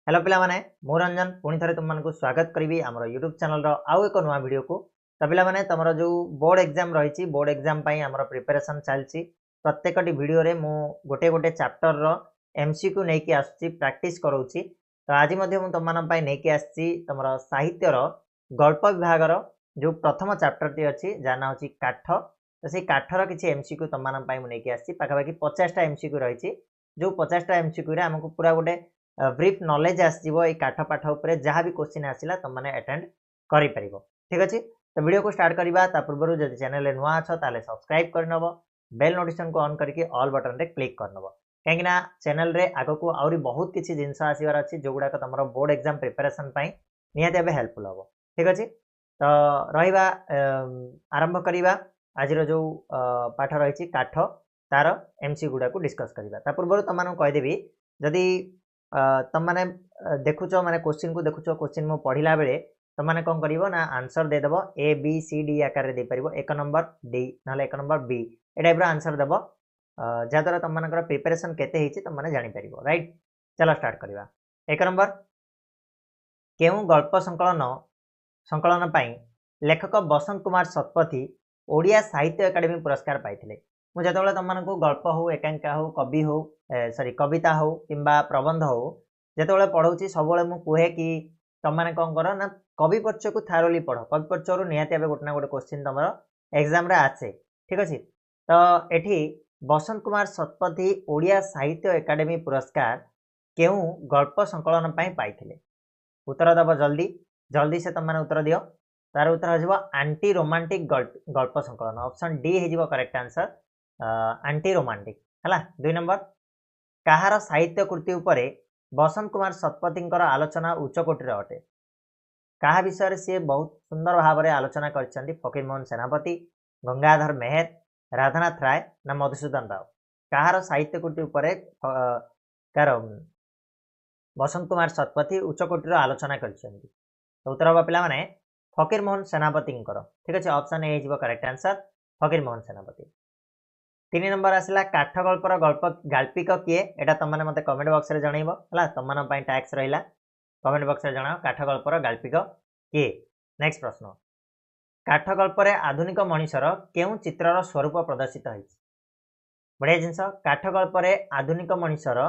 Hello पिला माने मु रंजन पुणी थे तुमको स्वागत करी आम यूट्यूब चैनल आउ एक नुआ वीडियो को तो पिला माने तुम जो बोर्ड एग्जाम रही बोर्ड एग्जाम आम प्रिपेरेसन चलती प्रत्येक वीडियो रे मु गोटे गोटे चैप्टर रो एमसीक्यू नहीं आसुची प्रैक्टिस कराऊँगी तो आज तुम नहीं आसी तुम साहित्यर गल्प विभाग जो प्रथम चैप्टर टी अच्छी जहाँ ना हूँ काठ तो से काठर किसी एमसीक्यू तुम नहीं आसी पाखापाखि 50टा एमसीक्यू रही जो 50टा एमसीक्यू आमको पूरा गोटे ब्रीफ नॉलेज आसो ये काठ पाठ उपर जहाँ भी क्वेश्चन आसला तुम मैंने अटेंड कर ठीक अच्छे तो वीडियो को स्टार्ट करवा पूर्व जब चैनल नुआ अच्छ ताले सब्सक्राइब करनब बेल नोटिफिकेशन को ऑन करके ऑल बटन रे क्लिक करनब कहीं चैनल रे आग को आहरी बहुत किसी जिनस आसबार अच्छी जो गुड़ाक तुम बोर्ड एग्जाम प्रिपेरेसन निहाती भाव हेल्पफुल हम ठीक अच्छे तो रहा आरंभ करवा आज जो पाठ रही काठ तार एमसी गुड़ा को डिस्कस करवा पूर्व तुम कहीदेवी जदि तुम मैंने देखुच माने क्वेश्चन को देखुच क्वेश्चन मु पढ़ला बेले तुम मैंने कौन कर ना आंसर देदेव ए बी सी डी आकार दे पार एक नंबर डी ना एक number B A type answer देव जहाद्वारा तुम मान प्रिपेरेसन केते तुम मैंने जापर राइट चलो स्टार्ट करवा एक नंबर केउ गल्प संकलन लेखक बसंत कुमार शतपथी ओडिया साहित्य एकाडेमी पुरस्कार पाइथिले मुझे तुमको गल्प हो एकांका हो कवि हो सॉरी कविता हो कि प्रबंध हो जो पढ़ाऊँ सब मुझे कि तुम मैंने कौन कर ना कवि परिचय को थारोली पढ़ कवि परिचय निहाती गोटे ना गोटे क्वेश्चन तुम एग्जाम आसे ठीक अच्छे तो ये बसंत कुमार शतपथी ओडिया साहित्य एकाडेमी पुरस्कार केउ गल्प संकलन पाइथिले उत्तर दब जल्दी जल्दी से तुम मैंने उत्तर दियो तार उत्तर हो आंटी रोमांटिक गल्प संकलन ऑप्शन डी हो करेक्ट आंसर आंटी रोमांटिक है 2 नंबर कहार साहित्य कृति उपरे बसंत कुमार शतपथी आलोचना उच्चकोटीर अटे क्या विषय सी बहुत सुंदर भाव में आलोचना कर फकीर मोहन सेनापति गंगाधर मेहर राधानाथ राय ना मधुसूदन राव कहार साहित्य कृति उपरे कार बसंत कुमार शतपथी उच्चकोटीर आलोचना कर उत्तर हम पिला माने फकीर मोहन सेनापति ठीक अच्छे ऑप्शन ए करेक्ट आंसर फकीर मोहन सेनापति 3 नंबर आसला काठ गल्पर गाल्पिक किए एटा तुम मैंने मत कमेंट बॉक्स रे जनइबो हला तुम टैक्स रहिला कमेंट बॉक्स रे जणाओ काठ गल्पर गाल्पिक किए नेक्स्ट प्रश्न काठ गल्परे आधुनिक मनीषर केउ चित्रर स्वरूप प्रदर्शित होइछि बढ़िया जिनस काठ गल्परे आधुनिक मनीषर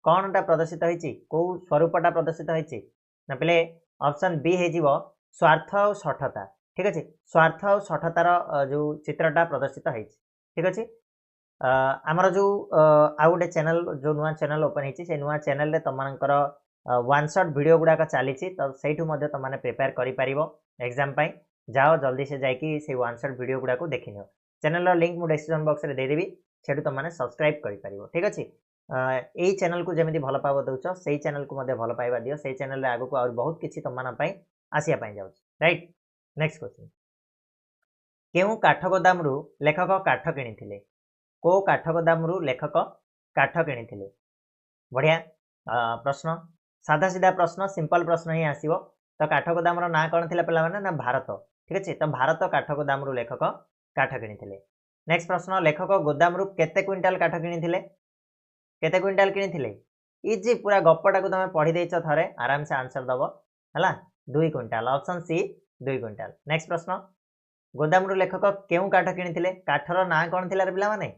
कौनटा प्रदर्शित होइछि को स्वरूपटा प्रदर्शित होइछि ना पहले ऑप्शन बी हो स्वार्थ और सठता ठीक अच्छे स्वार्थ और सठतार जो चित्रटा प्रदर्शित होइछि ठीक अच्छे आमर जो आउ गोटे चैनल जो नुआ चैनल ओपन होती नुआ चैनल तुम वन शॉट वीडियो गुड़ाक चली तो सहीठू तुम प्रिपेयर कर एग्जाम जाओ जल्दी से जाकि से वन शॉट वीडियो गुड़ाक देखी नियो चैनल लिंक मुझे डिस्क्रिप्शन बॉक्स में देदेवी से तुमने सब्सक्राइब कर ठीक अच्छे यही चैनल को जमी भल पाव दौच से चैनल को भल पाइबा दियो से चैनल आग को बहुत किसी तुम आसापी जाऊँ राइट नेक्स्ट क्वेश्चन केउ काठ गोदाम लेखक काठ किणी को काठ गोदाम लेखक काठ किणी बढ़िया प्रश्न साधा सीधा प्रश्न सिंपल प्रश्न ही आसो तो काठ गोदाम ना कौन थी पे ना भारत ठीक अच्छे तो भारत काठ गोदाम लेखक काठ किणी नेक्स्ट प्रश्न लेखक गोदाम केते क्विंटाल काठ किणी केते क्विंटाल किणी इजी पूरा गपटा को तुम पढ़ी देच थे आराम से आंसर दब है 2 quintal option C 2 quintal next प्रश्न गोदाम लेखक केउ काठ किणी काठर ना कौन थी पे माने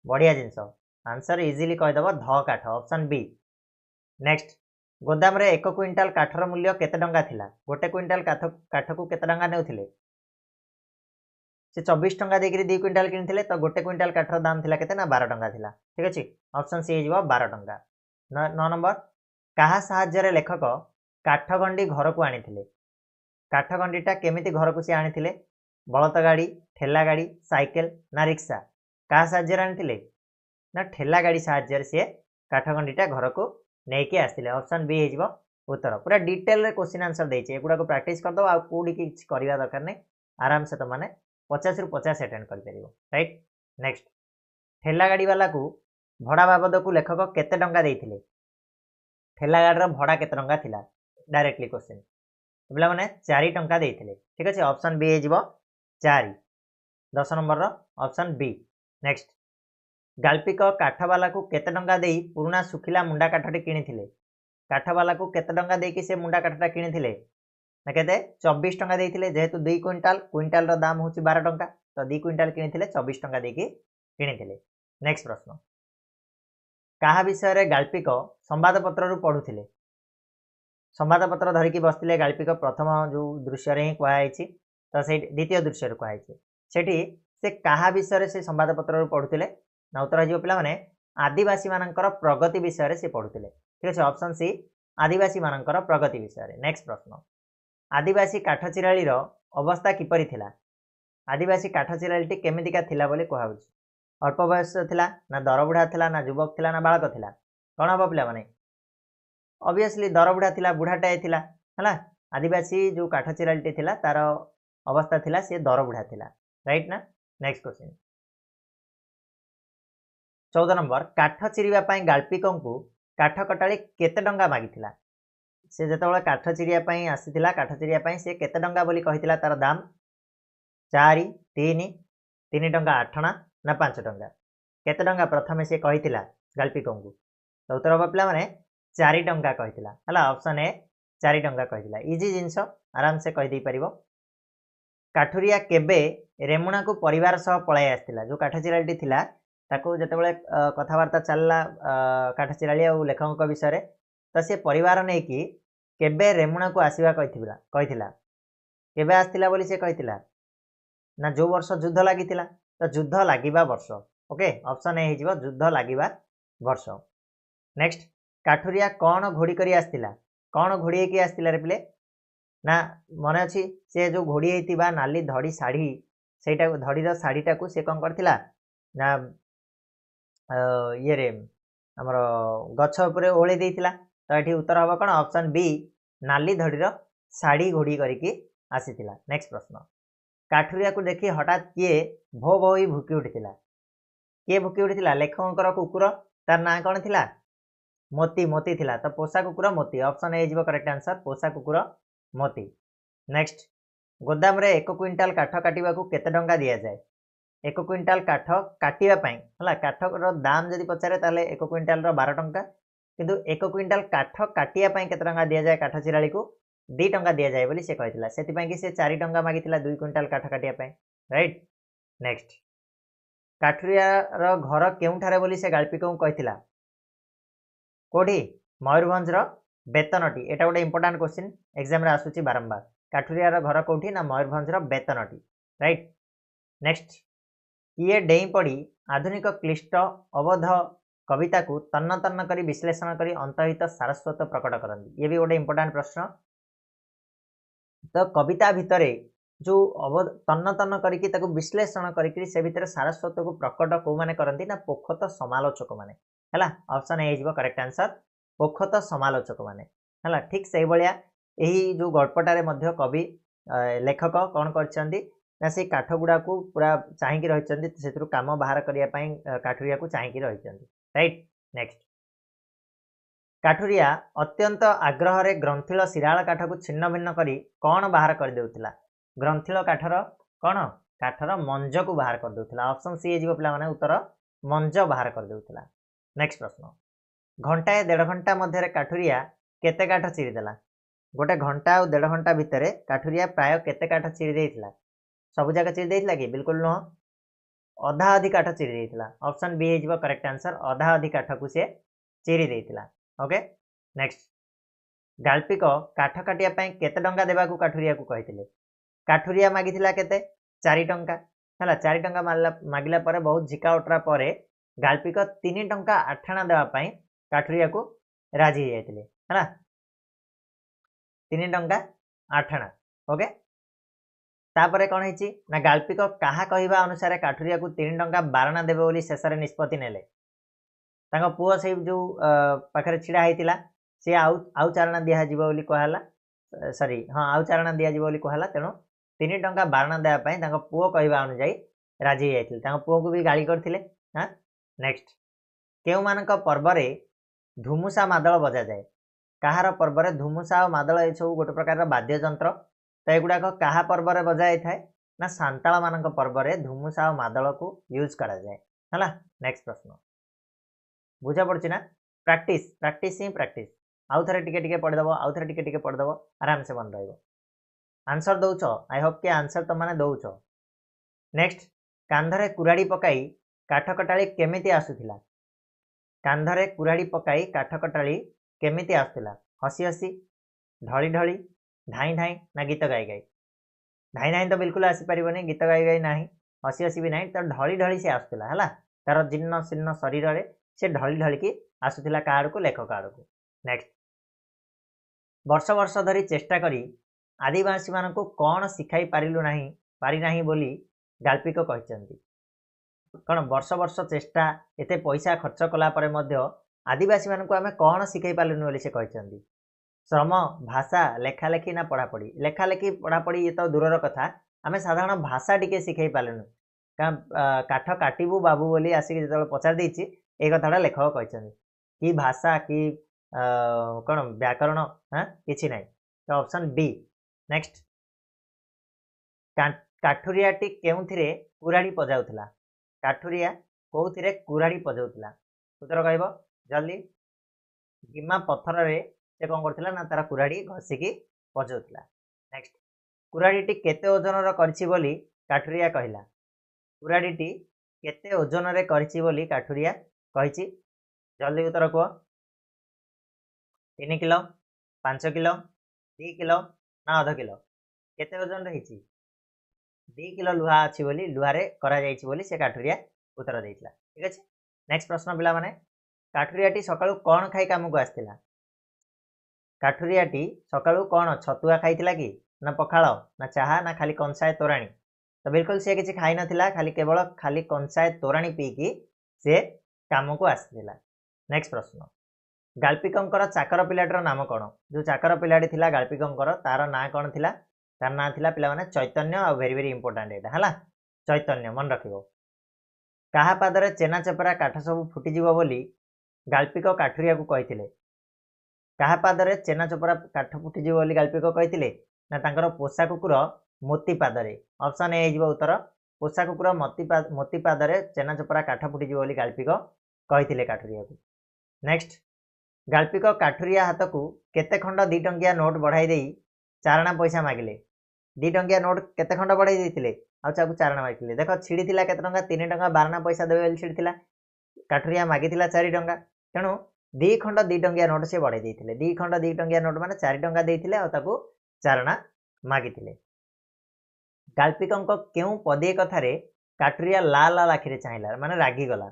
बढ़िया जिनस आंसर इजिली कहीदेव ध काठ ऑप्शन बी नेक्स्ट गोदाम रे 1 क्विंटाल काठर मूल्य केते टंका थिला गोटे क्विंटाल काठ को केते टंका नेउथिले से 24 टंका देकरी 2 क्विंटाल किनिथिले तो गोटे क्विंटाल काठर दाम थिला केते ना 12 टंका थिला ठीक अछि ऑप्शन सी हिजबो 12 टंका 9 नंबर कहा साहाय्य रे लेखक काठगंडी घर को आनिथिले काठगंडीटा केमिति घर को से आनिथिले बलत गाड़ी ठेला गाड़ी साइकेल ना रिक्शा क्या साहाଯ୍य आनी ना ठेला गाड़ी साहाଯ୍य सी काठगंडीटा घर को लेकिन आसते ऑप्शन बी हो उत्तर पूरा डिटेल क्वेश्चन आंसर देचे एगुड़ा को प्रैक्टिस करदे आ कौटी किसी करवा दरकार नहीं आराम से तुमने 50 ରୁ 50 अटेंड कर राइट नेक्स्ट ठेला गाड़ी वाला को भड़ा बाबद को लेखक केते टंका देइथिले ठेला गाड़ी भड़ा केते टंका थिला डायरेक्टली क्वेश्चन पे मैंने 4 टंका देइथिले ठीक अच्छे ऑप्शन बी हो 4 10 नंबर ऑप्शन बी नेक्स्ट गाल्पिक काठवाला को केते टंका देई पुराना सुखिला मुंडा काठटी किणी काठवाला को केते टंका देकी से मुंडा काठटा किनिथिले ना केते 24 टंका देइथिले जेहेतु 2 क्विंटाल रो दाम होची 12 टंका तो 2 क्विंटाल किनिथिले 24 टंका देकी किनिथिले। नेक्स्ट प्रश्न काहा विषय रे गाल्पिक संवाद पत्र रु पढुथिले संवाद पत्र धरिकी बसथिले गाल्पिक प्रथम जो दृश्य रे ही कहैछि तो से द्वितीय दृश्य रे कहैछि सेठी से काहा विषय रे से संवाद पत्र रु पढुथिले ना उत्तर आजियो पिला माने आदिवासी मानकर प्रगति विषय रे से पढुथिले। ठीक अछि ऑप्शन सी आदिवासी मानकर प्रगति विषय रे। नेक्स्ट प्रश्न आदिवासी काठ चिराली रो अवस्था किपरि थिला आदिवासी काठ चिरालीटी केमितिका थिला बोली कहउछि अल्प बयस थिला ना दरबुढ़ा थिला ना युवक थिला ना बालक थिला कोन हबो पिला माने ऑब्वियसली दरबुढ़ा थिला बुढ़ाटाए थिला हला आदिवासी जो काठ चिरालीटी थिला तार अवस्था थिला से दरबुढ़ा थिला राइट ना। नेक्स्ट क्वेश्चन 14 नंबर काठ चिरिबा पई गाल्पिकं को काठ कटाली केते डंगा मागिथिला से जेतबळे काठ चिरिया पई आसीथिला काठ चिरिया पई से केते डंगा बोली कहिथिला तार दाम 4 3 3 टंका 8 आना ना 5 टंका केते डंगा प्रथमे से कहिथिला गाल्पिकं को तो उत्तर हबा पिला माने 4 टंका कहिथिला हला ऑप्शन ए 4 टंका कहिथिला इजी जिंस आराम से कहि दै परिबो। काठुरिया केबे रेमुणा को परिवार सह पळाय आस्थिला जो काठ चिरालीटी थिला ताको जेतेबळे कथावार्ता चलला काठ चिराली आ लेखक विषय रे तो से परिवार नै कि केबे रेमुणा को आसीबा कहिथिला केबे आस्थिला बोली से कहिथिला ना जो वर्ष युद्ध लागिथिला तो युद्ध लागिबा वर्ष ओके ऑप्शन ए हिजिबो युद्ध लागिबा वर्ष। नेक्स्ट काठुरिया कोन घोड़ी करी आस्थिला कोन घोड़ी की आस्थिला रे प्ले ना मने अछि से जो घोड़ी हेतिबा नाली धड़ी साड़ी सेटा धड़ी रो साड़ीटा को से कोन करथिला ना ये रे हमर गछ ऊपर ओळे देइथिला तो एठी उत्तर हबो कोन ऑप्शन बी नाली धड़ी रो साड़ी घोड़ी करिकी आसीथिला। नेक्स्ट प्रश्न काठुरिया को देखि हठात किए भो भो ही भुकी उठिथिला के भुकी उठिथिला लेखकर कुकुर तार ना कोन थिला मोती मोती थिला तो पोषा कुकुर मोती ऑप्शन ए जिवो करेक्ट आंसर पोषा कुकुर मोती। नेक्स्ट गोदाम रे 1 क्विंटाल काठ काटिबा को केते डंगा दिया जाय 1 क्विंटाल काठ काटिबा पई हला काठ रो दाम जदि पचारे ताले 1 क्विंटाल रो 12 टंका किंतु 1 क्विंटाल काठ काटिया पई केते टंका दिया जाय काठ चिराली को 2 टंका दिया जाय बोली से कहितला सेति पई कि से 4 टंका मागितला 2 क्विंटाल काठ काटिया पई राइट। नेक्स्ट काठुरिया रो घर केउठारे बोली से गाल्पिकं कहितला कोठी मयूरभंज रो बेतनटी एटा गोटे इंपोर्टेंट क्वेश्चन एग्जाम रे आसुची बारंबार काठुरिया रो घर कोठी ना मयूरभंज रो बेतनटी राइट। नेक्स्ट किए डेई पड़ी आधुनिक क्लिष्ट अवध कविता को तन्न तन्न करी विश्लेषण करी अंतहित सारस्वत प्रकट करंती ये भी गोटे इंपोर्टेंट प्रश्न तो कविता भितरे जो अवध तन्न तन्न करिकी ताको विश्लेषण करिकी से भितरे सारस्वत को प्रकट को माने करंती ना पोखत समालोचक माने हला ऑप्शन ए हिजबो करेक्ट आंसर पोखत समालोचक माने हला ठीक सही बलिया एही जो गल्पटारे मध्य कवि लेखक कोन करछंती ना से काठ गुडा को पूरा चाहि कि रहिचंती सेतरु काम बाहर करिया पई काठुरिया को चाहि कि रहिचंती राइट। नेक्स्ट काठुरिया अत्यंत आग्रह रे ग्रंथिल शिराळ काठ को छिन्न भिन्न करी कोन बाहर कर देउतिला ग्रंथिल काठर कोन काठर मंज को बाहर कर देउतिला ऑप्शन सी जिवो पिला माने उत्तर मंज बाहर कर देउतिला। नेक्स्ट प्रश्न घंटाए 1.5 घंटा मध्य काठुरिया केते काठ चिरी देला गोटे घंटा और 1.5 घंटा भितर काठुरिया प्राय केते काठ चिरी देइथिला सब जगह चिरी देइथिला कि बिल्कुल नो अधा अधि काठ चिरी देइथिला ऑप्शन बी हिजबो करेक्ट आंसर अधा अधि काठ को से चिरी देइथिला ओके। नेक्स्ट गाल्पिक काठ काटिया पई केते डंगा देबा को काठुरिया को कहिथिले काठुरिया मागिथिला केते 4 टंका हला 4 टंका मागिला परे बहुत झिका उठरा परे गाल्पिक 3 टंका 8 आना देबा पई काठुरिया को राजी हो जाइथिले हला 3 टंका 8 आना ओके। तापरे कोन हिची ना गाल्पिक काहा कहिबा अनुसार काठुरिया को 3 टंका 12 आना देबे बोली शेषरे निष्पत्ति नेले तांगा पुओ से जो पाखरे छिडा हेतिला से आउ चारणा दिया जिवो बोली कहला सॉरी हां आउ चारणा दिया जिवो बोली कहला तेनो 3 टंका 12 आना देबा पई तांगा पुओ कहिबा अनुसार राजी हो जाइथिले तांगा पुओ को भी गाली करथिले हां। नेक्स्ट केउ मानक पर्व रे धुमुसा मादल बजा जाए कहार पर्व रे धुमुसा और मादल ए सब गोटे प्रकार वाद्य यंत्र तो एगुड़ाक क्या पर्व रे बजा जाए ना सांताल मान पर्व रे धुमुसा और मादल को यूज करा जाए है। नेक्स्ट प्रश्न बुझा पड़ी ना प्रैक्टिस प्रैक्टिस ही प्रैक्टिस आउ थे टिके पढ़ीदेव आउ थे टिके पढ़ीदेव आराम से मन रही आंसर दौच आई होप कि आंसर तुम मैंने दौच नेक्स्ट कांधरे कुराड़ी पकाई काठ कटाड़ी केमिति आसुथिला कांधरे कुराड़ी पकाई काठ कटाड़ी केमिति आसुथिला हसी हसी ढली ढली धाई धाई ना गीत गाई गाई धाई धाई तो बिल्कुल आसीपारे गीत गाई गाई ना हसी हसी भी ना तो ढली ढली सी आसुला है तार जीर्ण शीर्ण शरीर से ढली ढलिकी आसुला का आड़ को लेखक आड़ को नेक्स्ट वर्ष वर्ष धरी चेष्टा करी आदिवासी मान को कौन शिखाई पारिलु नाही पारि नाही बोली गाल्पिक कहते कौन वर्ष वर्ष चेष्टा एते पैसा खर्च कला परे मध्य आदिवासी मान को आमे कौन शिखाई पारिलु बोली से कहते श्रम भाषा लेखालेखी ना पढ़ापढ़ी लेखालेखी पढ़ापढ़ी ये तो दूरर कथा आम साधारण भाषा टिके शिखई पालुनु काठ काटबू बाबू बोली आसिक जो पचार देछि ए कथाटा लेखक कहते कि भाषा कि कौन व्याकरण हाँ किसी ना तो ऑप्शन बी नेक्स्ट काठुरियाटी केउथिरे कुराड़ी बजाउथला काठुरिया कोउथिरे कुराड़ी बजाउथला उत्तर कहब जल्दी गिमा पत्थर रे से कौन करथिला ना तारा कुराड़ी घसिकी बजाउथला नेक्स्ट कुराड़ीटी केते ओजनर करछि बोली काठुरिया कहला कुराड़ीटी केते ओजन रे करछि बोली काठुरिया कहिछि जल्दी उत्तर कह 3 किलो 5 किलो 2 किलो ना आधा किलो केते ओजन रही 2 किलो लुहा अच्छी बोली लुहारे करा जाइछि बोली से काठुरिया उत्तर देइतला ठीक अछि नेक्स्ट प्रश्न पिला माने काठुरियाटी सकाळु कोन खाई काम को आस्थिला काठुरियाटी सकाळु कोन छतुआ खाइतिला कि ना पखाळ ना चाहा ना खाली कंसाय तोराणी तो बिल्कुल से किसी खाई नथिला खाली केवल खाली कंसाय तोराणी पीकी से काम को आस्थिला नेक्स्ट प्रश्न गाल्पिकंकर चाकर पिलाटर नाम कौन जो चाकर पिलाटी थिला गाल्पिकंकर तार ना कौन थिला तार ना थिला पिला माने चैतन्य आ वेरी वेरी इंपोर्टेंट एटा हला चैतन्य मन रखिबो काहा पादरे चेना चपरा काठ सब फुटी जीवो बोली गाल्पिक काठुरिया को कहिथिले काहा पादरे चेना चपरा काठ फुटी जीवो बोली गाल्पिक कहिथिले ना तांकर पोषा कुकुर मोती पादरे ऑप्शन ए जीवो उत्तर पोषा कुकुर मोती पादरे चेना चपरा काठ फुटी जीवो बोली गाल्पिक कहिथिले काठुरिया को नेक्स्ट गाल्पिक काठुरिया हाथ को केते खंड 2 टंकिया नोट बढ़ाई देई चारणा पैसा मागिले 2 टंकिया नोट केते खंड बढ़ाई देथिले आ चाकू चारणा मागिले देखो छिड़ी थिला केते टंका 3 टंका 12 पैसा देबे बोली छिड़ी थिला काठुरिया मागिथिला 4 टंका तेणु 2 खंड 2 टंकिया नोट से बढ़ाई देथिले 2 खंड 2 टंकिया नोट माने 4 टंका देथिले आ ताकू चारणा मागिथिले गाल्पिकंक केउ पदे कथारे काठुरिया लाल लाल आखिरे चाहिला माने रागी गला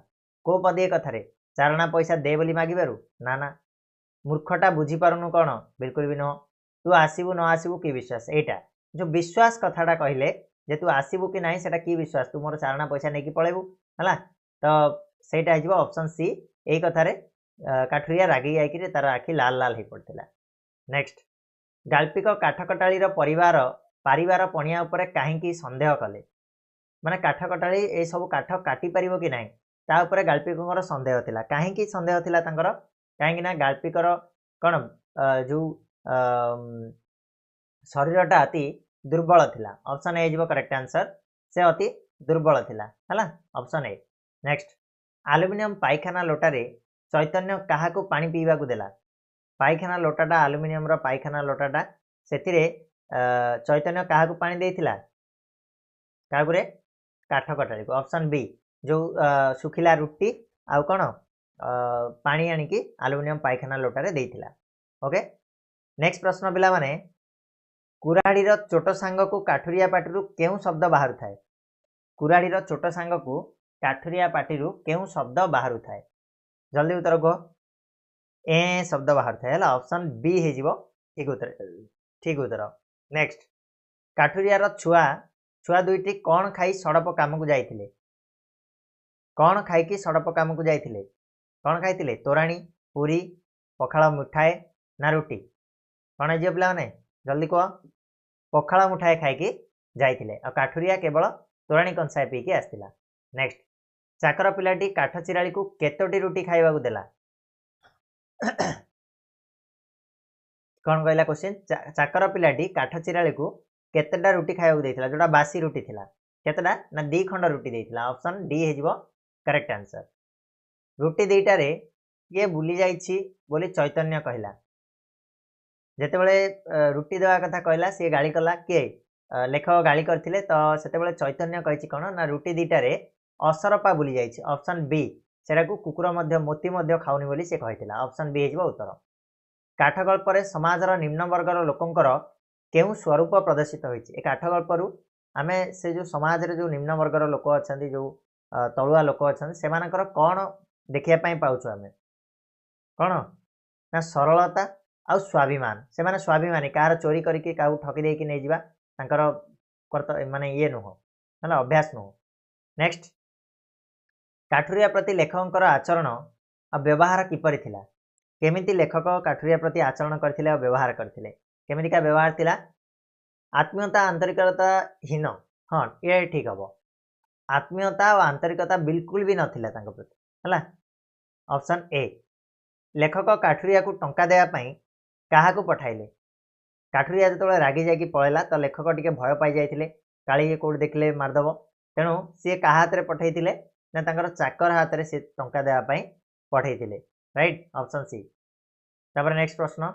को पदे कथारे चारणा पैसा दे बोली मागिबारु ना ना मूर्खटा बुझी पारुनु कौन बिल्कुल भी नुह तू आसबू न आसबू कि विश्वास एटा जो विश्वास कथाटा कहले जे तू आसबू कि नहीं सेटा कि विश्वास तू मोर चारणा पैसा नहीं पळेबू हला तो सेटा हिजबो ऑप्शन सी एई कथारे काठुरिया रागी आइकि तार आखि लाल लाल हो पड़ता नेक्स्ट गाल्पिक काठ कटाळीर पारिवार पणिया उपरे काहींकी संदेह कले माने काठ कटाळी ए सब काठ काटी परिबो कि नहीं ता उपरे गाल्पिकंकर संदेह थिला काहींकी संदेह थिला तांकर कहीं गाल्पिकर कौन जो शरीरटा अति दुर्बल थिला ऑप्शन ए जीवो करेक्ट आंसर से अति दुर्बल थिला हला ऑप्शन ए नेक्स्ट एल्युमिनियम पाइखाना लोटारे चैतन्य काहा को पानी पीवा को देला पाइखाना लोटाटा एल्युमिनियम रो पाइखाना लोटाटा सेतिरे चैतन्य काहा को पानी देथिला कागुरे काठ कटारी को ऑप्शन बी जो सुखिला रुटी आउ कौन पानी आनिकी एल्युमिनियम पाइखाना लोटारे देइथिला ओके नेक्स्ट प्रश्न पिला माने कुराड़ीर चोट सांग को काठुरिया पाटिरु केउ शब्द बाहरु थाए कुराड़ीर चोट सांग को काठुरिया पाटिरु केउ शब्द बाहरु थाए जल्दी उत्तर कह ए शब्द बाहर थाए हला ऑप्शन बी हे जीवो ठीक उत्तर नेक्स्ट काठुरियार छुआ दुईटी कौन खाई सड़प काम को जाइथिले कौन खाई सड़प काम को जाइथिले कौन खाई तोराणी पूरी पखाड़ मुठाए ना रुटी कौन है पिला माने जल्दी कह पखाड़ मुठाए खाई जाइथिले आ काठुरिया केवल तोराणी कंसाए पीकी आसथिला नेक्स्ट चाकर पिलाटी काठ चिराली को केतोटी रुटी खाइबा को देला कौन कहला क्वेश्चन चाकर पिलाटी काठ चिराली को केतेटा रुटी खाइबा को देथिला जोटा बासी रुटी थिला केतेटा ना 2 खंड रुटी देथिला ऑप्शन डी हे जीवो करेक्ट आंसर रुटी 2टारे किए बुली जाइछि बोली चैतन्य कहला ଯେତେବେଳେ ରୁଟି ଦେବା କଥା କହିଲା ସିଏ ଗାଳି କଲା କିଏ लेखक गाली करथिले तो सेतेबेले चैतन्य कहिछि कोन ना रुटी दीटारे असरपा बुली जाइछि ऑप्शन बी सेरा को कुकुर मध्य मोती मध्य खाउनी बोली से कहिथिला ऑप्शन बी हेजबो उत्तर काठगल्प रे समाजर निम्न वर्गर लोकंकर केउ स्वरूप प्रदर्शित होइछि ए काठगल्परु आमे से जो समाज रे जो निम्न वर्गर लोक अछंती जो तळुआ लोक अछंती सेमानकर कोन देखिया पई पाउछु आमे कोन ना सरलता आ स्वाभिमान से माने स्वाभिमानी कार चोरी करके काउ ठकी देकी नै जिबा तांकर करत माने ये नुह हला अभ्यास नुह नेक्स्ट काठुरिया प्रति लेखकंकर आचरण आ व्यवहार किपरि थिला केमिति लेखक काठुरिया प्रति आचरण करथिले आ व्यवहार करथिले केमिति का व्यवहार थिला आत्मीयता आंतरिकता हीन हां ये ठीक हबो आत्मीयता और आंतरिकता बिल्कुल भी नथिला तांक प्रति हला ऑप्शन ए लेखक काठुरिया को टंका देया पई काहा को पठाइले काठुरिया जो रागी जाकि पळेला तो लेखक टिके भय पाई जाइथिले काली कोड देखले मारदबो तेणु सी का हाथ रे पठाइथिले ना तांकर चाकर हाथ रे से टंका देया पई पठाइथिले राइट ऑप्शन सी तापर नेक्स्ट प्रश्न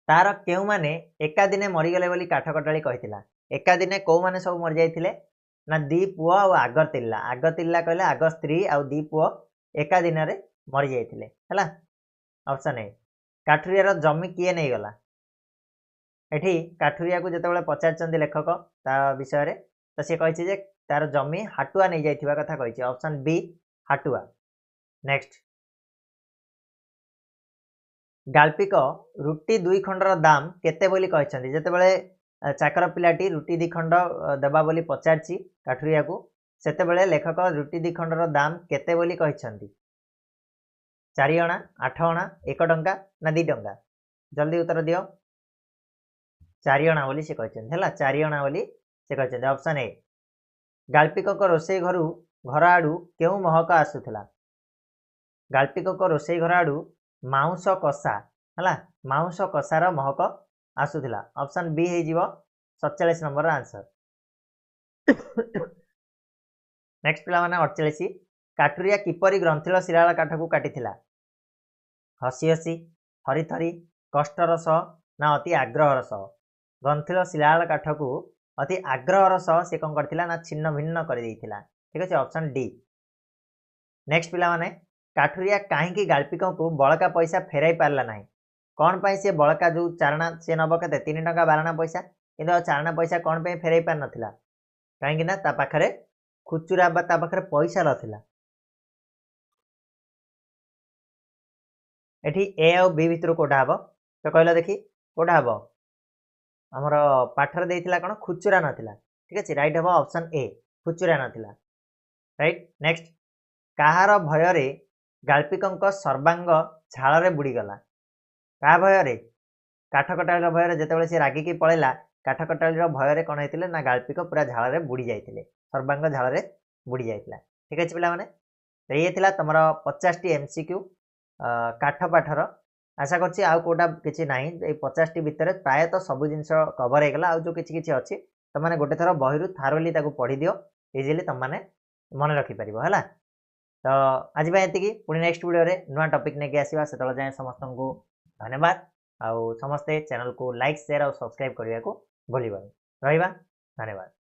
तार केउ माने एका दिने मरि गेले बोली काठ कटाली कहिथिला एका दिने को माने सब मरि जाइथिले ना दी पुओ आ आगर तिल्ला कहले आग स्त्री आ दी पुओ एका दिन रे मरि जाइथिले हला ऑप्शन ए काठुरिया रो जमी किए नै गला एठी काठुरिया को जेतेबेले पचारचंदी लेखक ता विषय रे तो से कहिछि जे तार जमी हाटुआ नै जाइथिबा कथा कहिछि ऑप्शन बी हाटुआ नेक्स्ट गाल्पिक रुटी दुई खंडर दाम केते बोली कहिसंती जेतेबेले चाकर पिलाटी रुटी दी खंड देबा बोली पचारछि काठुरिया को सेतेबेले लेखक रुटी दी खंडर दाम केते बोली कहिसंती 4 अणा 8 अणा 1 टंका ना 2 टंका जल्दी उत्तर दियो 4 अणा बोली से कहिसंती हला 4 अणा बोली से कहिसंती ऑप्शन ए गाल्पिक को रोसे घरु घर आडू केउ महक आसुथला गाल्पिक को रोसे घर आडू माउस कसा हला माउस कसार महक आसुथला ऑप्शन बी हे जीवो 47 नंबर आंसर नेक्स्ट पिला माने 48 काठुरिया किपरि ग्रंथिल शिराळ काठ को काटिथिला हसी हसी थरी थरी कष्टर सह ना अति आग्रहर सह ग्रंथिल शिराळ काठ को अति आग्रहर सह से कोन करथिला ना छिन्न भिन्न कर देथिला ठीक अछि ऑप्शन डी नेक्स्ट पिला माने काठुरिया काहे की गाल्पिक को बळका पैसा फेराई पारला नाही कोन पई से बळका जो चारणा से नब कते 3 टका 12 पैसा किंतु चारणा पैसा कोन पई फेराई पार नथिला काहे कि ना ता पाखरे खुचुरा बा ता पाखरे पैसा नथिला एठी ए और बी भितर कोडा हबो तो कहला देखि कोडा हबो हमर पाठर देथिला कोन खुचुरा नथिला ठीक अछि राइट हबो ऑप्शन ए खुचुरा नथिला राइट नेक्स्ट काहार भय रे गाल्पिकंक सर्वांग झाळ रे बुडी गला का भय रे काठ कटाळीर भय रे जेतेबेले से रागी की पळेला काठ कटाळीर भय रे कोन हेतिले ना गाल्पिक पूरा झाळ रे बुडी जाइतिले सर्वांग झाळ रे बुडी जाइतिला ठीक अछि पिला माने तो ये थिला तमर 50 टी एमसीक्यू काठ पाठर आशा करछि आ कोडा किछि नाही ए 50 टी भितर प्राय तो सब जिंस कवर हे गला आ जो किछि किछि अछि त माने गोटे थरो बहिरु थारोली ताको पढी दियो इजीली तम माने मन रखि परिबो हला तो आज बाय एतिकी पुनी नेक्स्ट वीडियो रे नुवा टॉपिक ने के आसीबा सेतल जाय समस्त को धन्यवाद आ समस्ते चैनल को लाइक शेयर और सब्सक्राइब करिया को भूलिबा रहिबा धन्यवाद।